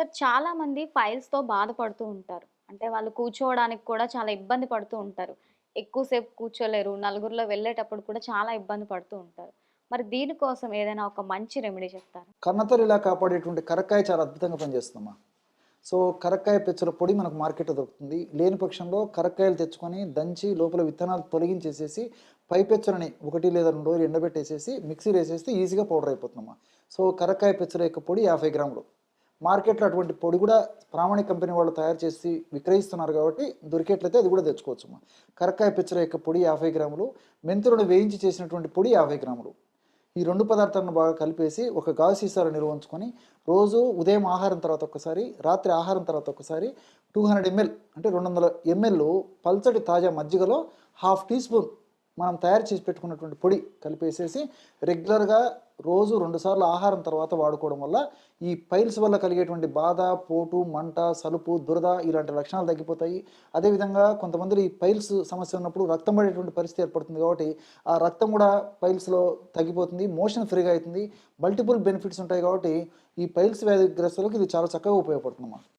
Sir చాలామంది ఫైల్స్‌తో బాధపడుతూ ఉంటారు. అంటే వాళ్ళు కూర్చోవడానికి కూడా చాలా ఇబ్బంది పడుతూ ఉంటారు. ఎక్కువ సేపు కూర్చోలేరు. నలుగురిలో వెళ్ళేటప్పుడు కూడా చాలా ఇబ్బంది పడుతూ ఉంటారు. మరి దీనికోసం ఏదైనా ఒక మంచి రెమెడీ చెప్తారా? కన్నతల్లిలా కాపాడేటువంటి కరక్కాయ చాలా అద్భుతంగా పనిచేస్తుందమ్మా. సో, కరక్కాయ పెచ్చుల పొడి మనకు మార్కెట్‌లో దొరుకుతుంది. లేని పక్షంలో కరక్కాయలు తెచ్చుకొని దంచి లోపల విత్తనాలు తొలగించేసేసి పై పెచ్చలని 1 లేదా 2 రోజులు ఎండబెట్టేసేసి మిక్సీలో ఏసేస్తే ఈజీగా పౌడర్ అయిపోతుందమ్మా. సో, కరక్కాయ పెచ్చుల యొక్క పొడి 50 గ్రాములు. మార్కెట్‌లో అటువంటి పొడి కూడా ప్రామాణిక కంపెనీ వాళ్ళు తయారు చేసి విక్రయిస్తున్నారు కాబట్టి దొరికేట్లయితే అది కూడా తెచ్చుకోవచ్చమ్మా. కరక్కాయ పెచ్చుల యొక్క పొడి 50 గ్రాములు, మెంతులను వేయించి చేసినటువంటి పొడి 50 గ్రాములు. ఈ 2 పదార్థాలను బాగా కలిపేసి ఒక గాజు సీసాలో నిల్వ ఉంచుకొని, రోజు ఉదయం ఆహారం తర్వాత ఒక్కసారి, రాత్రి ఆహారం తర్వాత ఒక్కసారి 200 ఎంఎల్ అంటే 200 ఎంఎల్ పల్చటి తాజా మజ్జిగలో హాఫ్ టీ స్పూన్ మనం తయారు చేసి పెట్టుకున్నటువంటి పొడి కలిపేసేసి రెగ్యులర్‌గా రోజు 2 సార్లు ఆహారం తర్వాత వాడుకోవడం వల్ల ఈ పైల్స్ వల్ల కలిగేటువంటి బాధ, పోటు, మంట, సలుపు, దురద ఇలాంటి లక్షణాలు తగ్గిపోతాయి. అదేవిధంగా కొంతమందిలో ఈ పైల్స్ సమస్య ఉన్నప్పుడు రక్తం పడేటువంటి పరిస్థితి ఏర్పడుతుంది కాబట్టి, ఆ రక్తం కూడా పైల్స్‌లో తగ్గిపోతుంది. మోషన్ ఫ్రీగా అయితుంది. మల్టిపుల్ బెనిఫిట్స్ ఉంటాయి కాబట్టి, ఈ పైల్స్ వ్యాధిగ్రస్తులకు ఇది చాలా చక్కగా ఉపయోగపడుతుందన్నమాట.